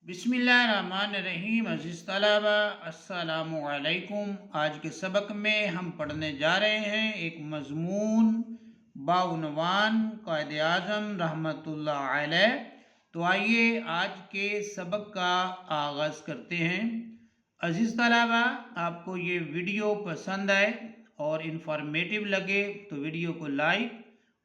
بسم اللہ الرحمن الرحیم۔ عزیز طلبہ السلام علیکم۔ آج کے سبق میں ہم پڑھنے جا رہے ہیں ایک مضمون بعنوان قائد اعظم رحمۃ اللہ علیہ۔ تو آئیے آج کے سبق کا آغاز کرتے ہیں۔ عزیز طلبہ، آپ کو یہ ویڈیو پسند آئے اور انفارمیٹیو لگے تو ویڈیو کو لائک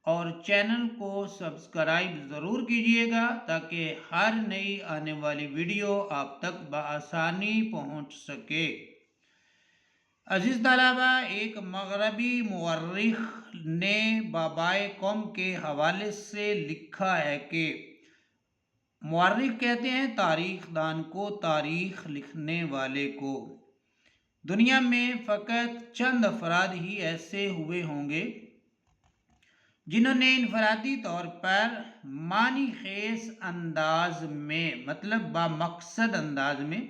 اور چینل کو سبسکرائب ضرور کیجئے گا تاکہ ہر نئی آنے والی ویڈیو آپ تک بآسانی پہنچ سکے۔ عزیز طلبہ، ایک مغربی مورخ نے بابائے قوم کے حوالے سے لکھا ہے کہ مورخ کہتے ہیں تاریخ دان کو، تاریخ لکھنے والے کو۔ دنیا میں فقط چند افراد ہی ایسے ہوئے ہوں گے جنہوں نے انفرادی طور پر معنی خیز انداز میں مطلب بامقصد انداز میں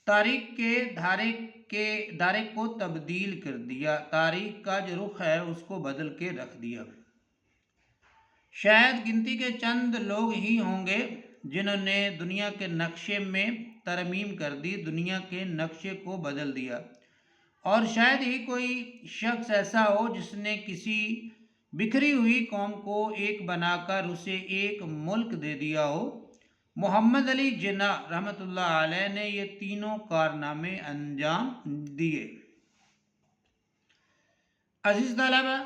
تاریخ کے دھارے کو تبدیل کر دیا، تاریخ کا جو رخ ہے اس کو بدل کے رکھ دیا۔ شاید گنتی کے چند لوگ ہی ہوں گے جنہوں نے دنیا کے نقشے میں ترمیم کر دی، دنیا کے نقشے کو بدل دیا، اور شاید ہی کوئی شخص ایسا ہو جس نے کسی بکھری ہوئی قوم کو ایک بنا کر اسے ایک ملک دے دیا ہو۔ محمد علی جناح رحمۃ اللہ علیہ نے یہ تینوں کارنامے انجام دیے۔ عزیز طلبہ،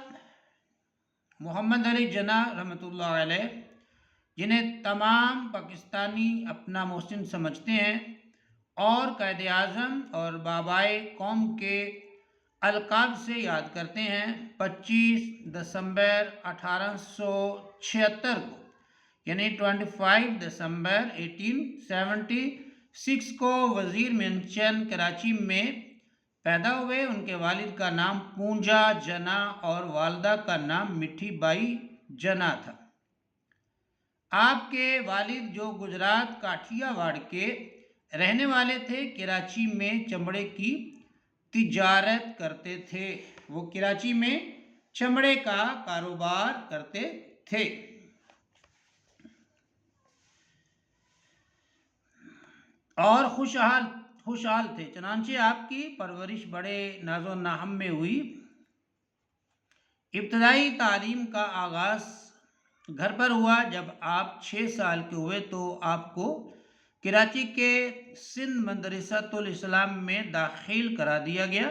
محمد علی جناح رحمۃ اللہ علیہ، جنہیں تمام پاکستانی اپنا محسن سمجھتے ہیں اور قائد اعظم اور بابائے قوم کے القاب سے یاد کرتے ہیں، 25 دسمبر 1876 کو یعنی 25 دسمبر 1876 کو وزیر منشن کراچی میں پیدا ہوئے۔ ان کے والد کا نام پونجا جناح اور والدہ کا نام مٹھی بائی جناح تھا۔ آپ کے والد جو گجرات کاٹھیا واڑ کے رہنے والے تھے، کراچی میں چمڑے کی تجارت کرتے تھے۔ وہ کراچی میں چمڑے کا کاروبار کرتے تھے۔ اور خوشحال تھے، چنانچہ آپ کی پرورش بڑے ناز و نہم میں ہوئی۔ ابتدائی تعلیم کا آغاز گھر پر ہوا۔ جب آپ 6 سال کے ہوئے تو آپ کو کراچی کے سندھ مدرسۃ الاسلام میں داخل کرا دیا گیا،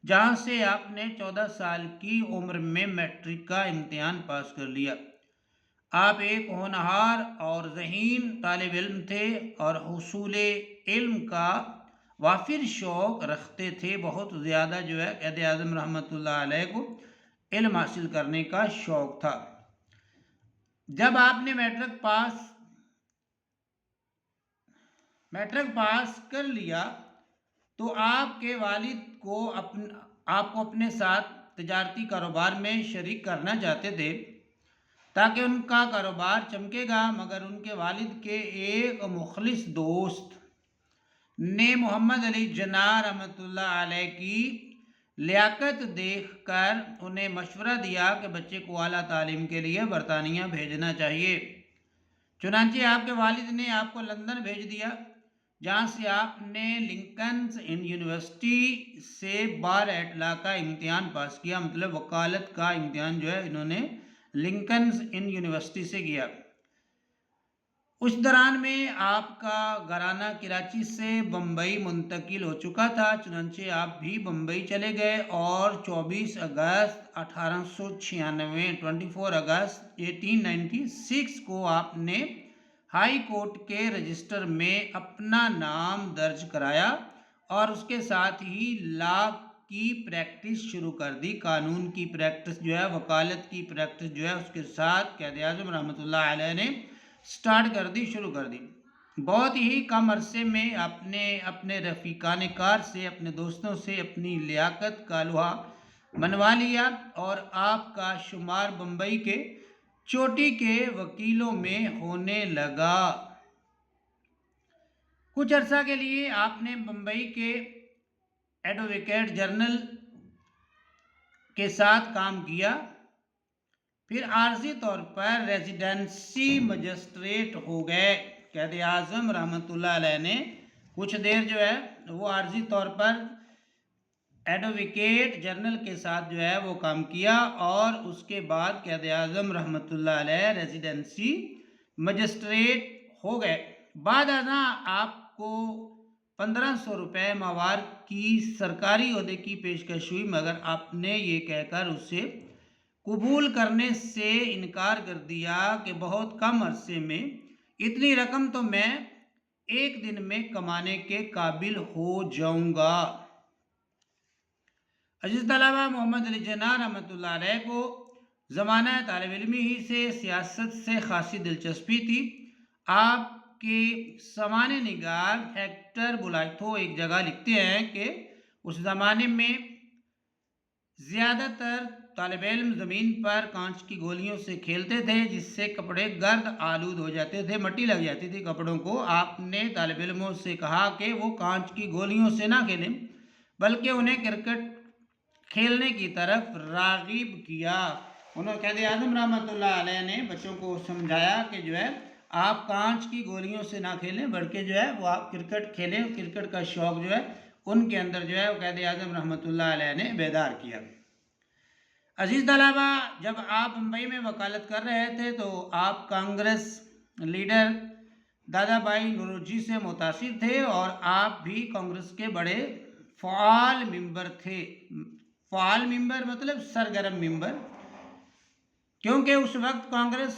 جہاں سے آپ نے 14 سال کی عمر میں میٹرک کا امتحان پاس کر لیا۔ آپ ایک ہونہار اور ذہین طالب علم تھے اور حصول علم کا وافر شوق رکھتے تھے۔ بہت زیادہ قائد اعظم رحمۃ اللہ علیہ کو علم حاصل کرنے کا شوق تھا۔ جب آپ نے میٹرک پاس کر لیا تو آپ کے والد کو آپ کو اپنے ساتھ تجارتی کاروبار میں شریک کرنا چاہتے تھے تاکہ ان کا کاروبار چمکے گا، مگر ان کے والد کے ایک مخلص دوست نے محمد علی جناح رحمۃ اللہ علیہ کی لیاقت دیکھ کر انہیں مشورہ دیا کہ بچے کو اعلیٰ تعلیم کے لیے برطانیہ بھیجنا چاہیے۔ چنانچہ آپ کے والد نے آپ کو لندن بھیج دیا، جہاں سے آپ نے لنکنز ان یونیورسٹی سے بار ایٹ لا کا امتحان پاس کیا، مطلب وکالت کا امتحان انہوں نے لنکنز ان یونیورسٹی سے کیا۔ اس دوران میں آپ کا گھرانہ کراچی سے بمبئی منتقل ہو چکا تھا، چنانچہ آپ بھی بمبئی چلے گئے اور 24 اگست 1896 24 اگست 1896 کو آپ نے ہائی کورٹ کے رجسٹر میں اپنا نام درج کرایا اور اس کے ساتھ ہی لا کی پریکٹس شروع کر دی۔ قانون کی پریکٹس وکالت کی پریکٹس اس کے ساتھ قائد اعظم رحمۃ اللہ علیہ نے شروع کر دی۔ بہت ہی کم عرصے میں آپ نے اپنے رفیقان کار سے، اپنے دوستوں سے اپنی لیاقت کا لوہا منوا لیا اور آپ کا شمار بمبئی کے چوٹی کے وکیلوں میں ہونے لگا۔ کچھ عرصہ کے لیے آپ نے بمبئی کے ایڈووکیٹ جنرل کے ساتھ کام کیا، پھر عارضی طور پر ریزیڈنسی مجسٹریٹ ہو گئے۔ قائد اعظم رحمۃ اللہ علیہ نے کچھ دیر جو ہے وہ عارضی طور پر ایڈوکیٹ جنرل کے ساتھ جو ہے وہ کام کیا، اور اس کے بعد قائد اعظم رحمۃ اللہ علیہ ریزیڈنسی مجسٹریٹ ہو گئے۔ بعد ازاں آپ کو 1500 روپے ماہوار کی سرکاری عہدے کی پیشکش ہوئی، مگر آپ نے یہ کہہ کر اسے قبول کرنے سے انکار کر دیا کہ بہت کم عرصے میں اتنی رقم تو میں ایک دن میں کمانے کے قابل ہو جاؤں گا۔ عزیز طلبہ، محمد علی جناح رحمۃ اللہ علیہ کو زمانہ طالب علمی ہی سے سیاست سے خاصی دلچسپی تھی۔ آپ کے سوانح نگار ہیکٹر بولائتھو ایک جگہ لکھتے ہیں کہ اس زمانے میں زیادہ تر طالب علم زمین پر کانچ کی گولیوں سے کھیلتے تھے، جس سے کپڑے گرد آلود ہو جاتے تھے، مٹی لگ جاتی تھی کپڑوں کو۔ آپ نے طالب علموں سے کہا کہ وہ کانچ کی گولیوں سے نہ کھیلیں، بلکہ انہیں کرکٹ کھیلنے کی طرف راغب کیا۔ انہوں قائد اعظم رحمۃ اللہ علیہ نے بچوں کو سمجھایا کہ جو ہے آپ کانچ کی گولیوں سے نہ کھیلیں، بلکہ جو ہے وہ آپ کرکٹ کھیلیں۔ کرکٹ کا شوق جو ہے ان کے اندر جو ہے وہ قائد اعظم رحمۃ اللہ علیہ نے بیدار کیا۔ عزیز طلبہ، جب آپ ممبئی میں وکالت کر رہے تھے تو آپ کانگریس لیڈر دادا بھائی نوروجی سے متاثر تھے، اور آپ بھی کانگریس کے بڑے فعال ممبر تھے۔ فعال ممبر مطلب سرگرم ممبر، کیونکہ اس وقت کانگریس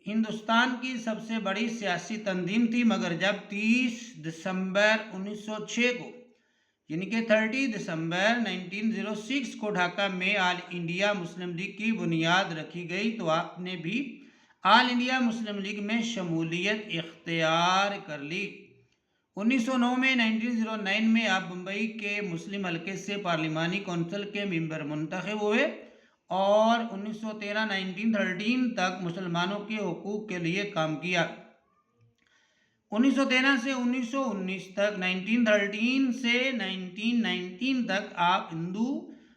ہندوستان کی سب سے بڑی سیاسی تنظیم تھی۔ مگر جب 30 دسمبر 1906 کو یعنی کہ 30 دسمبر 1906 کو ڈھاکہ میں آل انڈیا مسلم لیگ کی بنیاد رکھی گئی تو آپ نے بھی آل انڈیا مسلم لیگ میں شمولیت اختیار کر لی۔ 1909 میں 1909 میں آپ بمبئی کے مسلم حلقے سے پارلیمانی کونسل کے ممبر منتخب ہوئے، اور 1913 تک مسلمانوں کے حقوق کے لیے کام کیا۔ 1913 سے 1919 تک 1913 سے 1919 تک آپ ہندو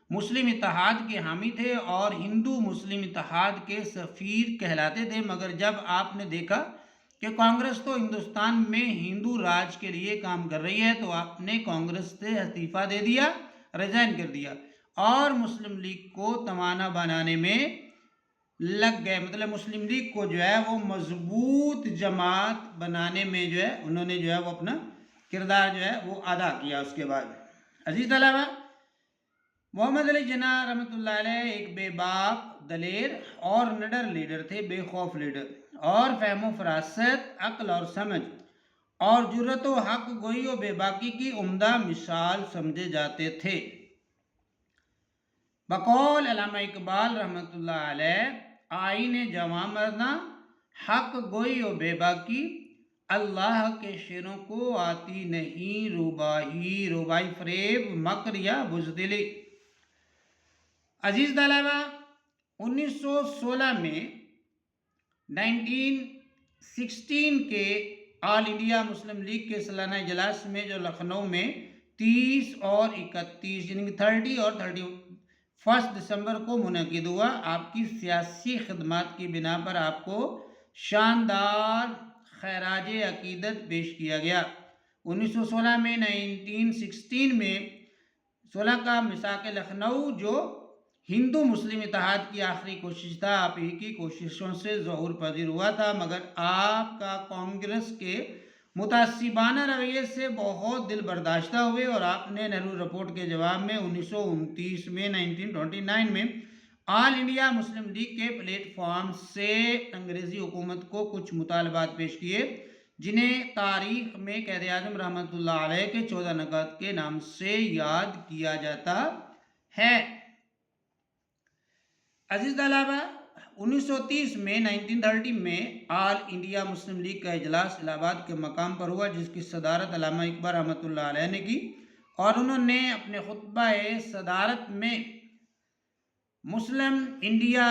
مسلم اتحاد کے حامی تھے اور ہندو مسلم اتحاد کے سفیر کہلاتے تھے۔ مگر جب آپ نے دیکھا کہ کانگریس تو ہندوستان میں ہندو راج کے لیے کام کر رہی ہے، تو آپ نے کانگریس سے استعفیٰ دے دیا، ریزائن کر دیا، اور مسلم لیگ کو توانا بنانے میں لگ گئے۔ مطلب مسلم لیگ کو جو ہے وہ مضبوط جماعت بنانے میں جو ہے انہوں نے جو ہے وہ اپنا کردار جو ہے وہ ادا کیا۔ اس کے بعد عزیز طلبہ، محمد علی جناح رحمۃ اللہ علیہ ایک بے باک، دلیر اور نڈر لیڈر تھے، بے خوف لیڈر، اور فہم و فراست، عقل اور سمجھ اور جرأت و حق گوئی و بے باکی کی عمدہ مثال سمجھے جاتے تھے۔ بقول علامہ اقبال رحمۃ اللہ علیہ، آئین جواں مرداں حق گوئی و بے باکی، اللہ کے شیروں کو آتی نہیں روباہی، روبائی فریب، مکر یا بزدلی۔ عزیز طلبہ، 1916 میں 1916 کے آل انڈیا مسلم لیگ کے سالانہ اجلاس میں جو لکھنؤ میں 30 اور 31 یعنی 30 اور 31 دسمبر کو منعقد ہوا، آپ کی سیاسی خدمات کی بنا پر آپ کو شاندار خراج عقیدت پیش کیا گیا۔ 1916 میں 1916 میں 16 کا میثاق لکھنؤ جو ہندو مسلم اتحاد کی آخری کوشش تھا، آپ ہی کی کوششوں سے ظہور پذیر ہوا تھا، مگر آپ کا کانگریس کے متعصبانہ رویے سے بہت دل برداشتہ ہوئے، اور آپ نے نہرو رپورٹ کے جواب میں 1929 میں 1929 میں آل انڈیا مسلم لیگ کے پلیٹ فارم سے انگریزی حکومت کو کچھ مطالبات پیش کیے، جنہیں تاریخ میں قائد اعظم رحمۃ اللہ علیہ کے 14 نکات کے نام سے یاد کیا جاتا ہے۔ عزیز طلبہ، 1930 میں 1930 میں آل انڈیا مسلم لیگ کا اجلاس الہ آباد کے مقام پر ہوا، جس کی صدارت علامہ اقبال رحمۃ اللہ علیہ نے کی، اور انہوں نے اپنے خطبہ صدارت میں مسلم انڈیا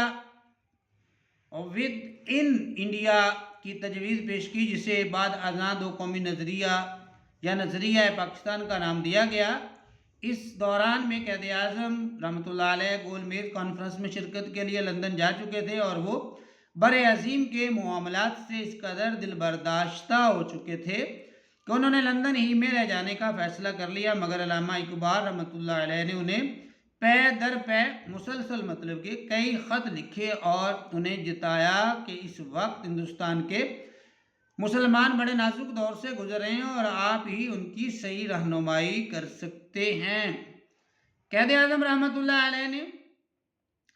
ود ان انڈیا کی تجویز پیش کی، جسے بعد ازاں دو قومی نظریہ یا نظریہ پاکستان کا نام دیا گیا۔ اس دوران میں قائد اعظم رحمۃ اللہ علیہ گول میز کانفرنس میں شرکت کے لیے لندن جا چکے تھے، اور وہ بر عظیم کے معاملات سے اس قدر دل برداشتہ ہو چکے تھے کہ انہوں نے لندن ہی میں رہ جانے کا فیصلہ کر لیا، مگر علامہ اقبال رحمۃ اللہ علیہ نے انہیں پے در پے مسلسل مطلب کہ کئی خط لکھے اور انہیں جتایا کہ اس وقت ہندوستان کے مسلمان بڑے نازک دور سے گزر رہے ہیں اور آپ ہی ان کی صحیح رہنمائی کر سکتے ہیں۔ قائد اعظم رحمۃ اللہ علیہ نے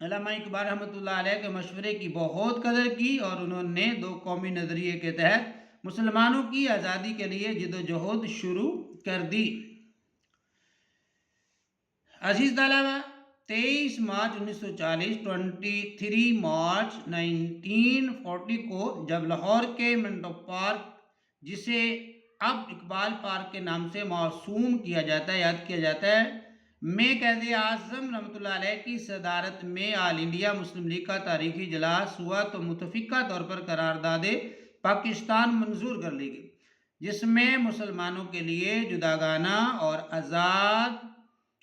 علامہ اقبال رحمۃ اللہ علیہ کے مشورے کی بہت قدر کی اور انہوں نے دو قومی نظریے کے تحت مسلمانوں کی آزادی کے لیے جدوجہد شروع کر دی۔ عزیز طلبہ، 23 مارچ 1940 23 مارچ 1940 کو جب لاہور کے منٹو پارک، جسے اب اقبال پارک کے نام سے موسوم کیا جاتا ہے، یاد کیا جاتا ہے، میں قائد اعظم رحمۃ اللہ علیہ کی صدارت میں آل انڈیا مسلم لیگ کا تاریخی اجلاس ہوا تو متفقہ طور پر قرارداد پاکستان منظور کر لی گئی، جس میں مسلمانوں کے لیے جداگانہ اور آزاد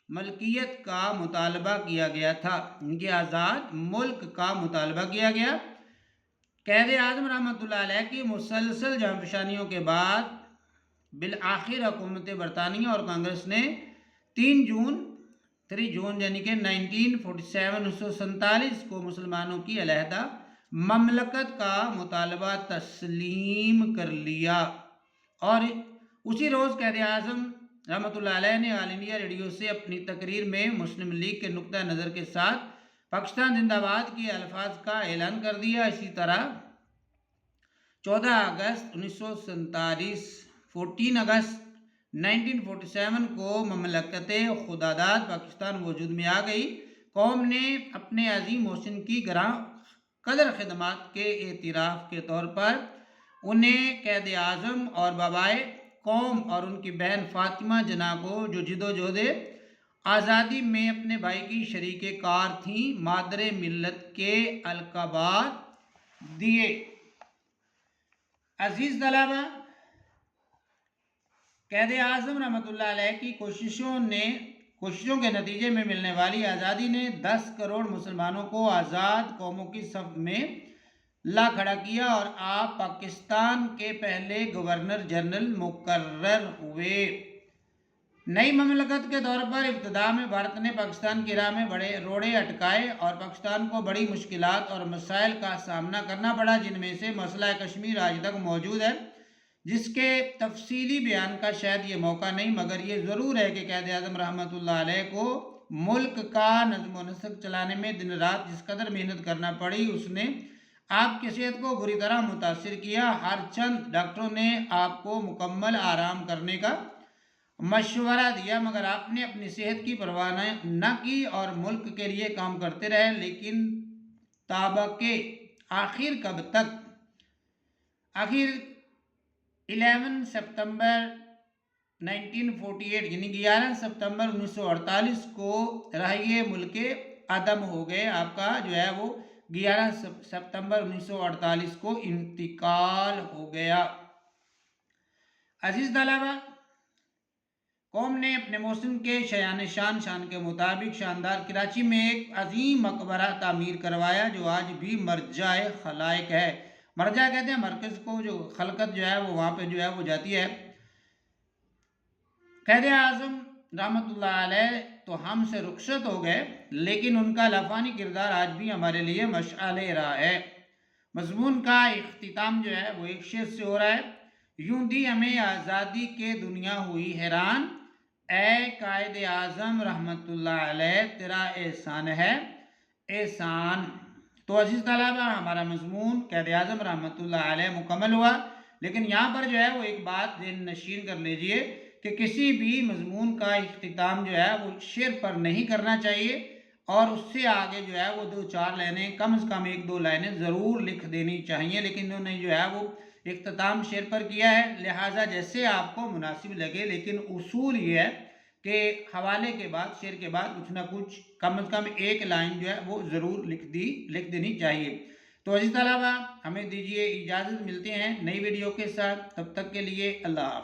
ملکیت کا مطالبہ کیا گیا تھا، ان کے آزاد ملک کا مطالبہ کیا گیا۔ قائد اعظم رحمۃ اللہ علیہ کی مسلسل جانفشانیوں کے بعد بالآخر حکومت برطانیہ اور کانگریس نے 3 جون یعنی کہ 1947 کو مسلمانوں کی علیحدہ مملکت کا مطالبہ تسلیم کر لیا، اور اسی روز قائد اعظم رحمۃ اللہ علیہ نے آل انڈیا ریڈیو سے اپنی تقریر میں مسلم لیگ کے نقطہ نظر کے ساتھ پاکستان زندہ باد کے الفاظ کا اعلان کر دیا۔ اسی طرح 14 اگست 1947 کو مملکت خداداد پاکستان وجود میں آ گئی۔ قوم نے اپنے عظیم محسن کی گراں قدر خدمات کے اعتراف کے طور پر انہیں قائد اعظم اور بابائے قوم اور ان کی بہن فاطمہ جناح کو جو جدوجہد آزادی میں اپنے بھائی کی شریک کار تھیں، مادر ملت کے القابات دیے۔ عزیز طلبہ، قائد اعظم رحمۃ اللہ علیہ کی کوششوں کے نتیجے میں ملنے والی آزادی نے 10 کروڑ مسلمانوں کو آزاد قوموں کی صف میں لا کھڑا کیا اور آپ پاکستان کے پہلے گورنر جنرل مقرر ہوئے۔ نئی مملکت کے طور پر ابتدا میں بھارت نے پاکستان کی راہ میں بڑے روڑے اٹکائے اور پاکستان کو بڑی مشکلات اور مسائل کا سامنا کرنا پڑا، جن میں سے مسئلہ کشمیر آج تک موجود ہے، جس کے تفصیلی بیان کا شاید یہ موقع نہیں، مگر یہ ضرور ہے کہ قائد اعظم رحمۃ اللہ علیہ کو ملک کا نظم و نسق چلانے میں دن رات جس قدر محنت کرنا پڑی، اس نے آپ کی صحت کو بری طرح متاثر کیا۔ ہر چند ڈاکٹروں نے آپ کو مکمل آرام کرنے کا مشورہ دیا، مگر آپ نے اپنی صحت کی پرواہ نہ کی اور ملک کے لیے کام کرتے رہے، لیکن تابکہ آخر کب تک؟ آخر 11 ستمبر 1948 یعنی 11 ستمبر 1948 کو رہائے ملک عدم ہو گئے۔ آپ کا جو ہے وہ 11 ستمبر 1948 کو انتقال ہو گیا۔ عزیز طلبہ، قوم نے اپنے محسن کے شان کے مطابق شاندار کراچی میں ایک عظیم مقبرہ تعمیر کروایا، جو آج بھی مرجع خلائق ہے۔ مرجع کہتے ہیں مرکز کو، جو خلقت جو ہے وہ وہاں پہ جو ہے وہ جاتی ہے۔ قائد اعظم رحمۃ اللہ علیہ تو ہم سے رخصت ہو گئے، لیکن ان کا لافانی کردار آج بھی ہمارے لیے مشعل راہ ہے۔ مضمون کا اختتام جو ہے وہ ایک شعر سے ہو رہا ہے: یوں دی ہمیں آزادی کے دنیا ہوئی حیران، اے قائد اعظم رحمۃ اللہ علیہ تیرا احسان ہے احسان۔ تو عزیز طلبہ، ہمارا مضمون قائد اعظم رحمۃ اللہ علیہ مکمل ہوا، لیکن یہاں پر جو ہے وہ ایک بات ذہن نشین کر لیجئے کہ کسی بھی مضمون کا اختتام جو ہے وہ شعر پر نہیں کرنا چاہیے، اور اس سے آگے جو ہے وہ 2-4 لائنیں، کم از کم 1-2 لائنیں ضرور لکھ دینی چاہیے، لیکن انہوں نے جو ہے وہ اختتام شعر پر کیا ہے، لہٰذا جیسے آپ کو مناسب لگے، لیکن اصول یہ ہے کہ حوالے کے بعد، شعر کے بعد کچھ نہ کچھ کم از کم 1 لائن جو ہے وہ ضرور لکھ دینی چاہیے۔ تو عزیز طلبہ، ہمیں دیجیے اجازت، ملتے ہیں نئی ویڈیو کے ساتھ، تب تک کے لیے اللہ حافظ۔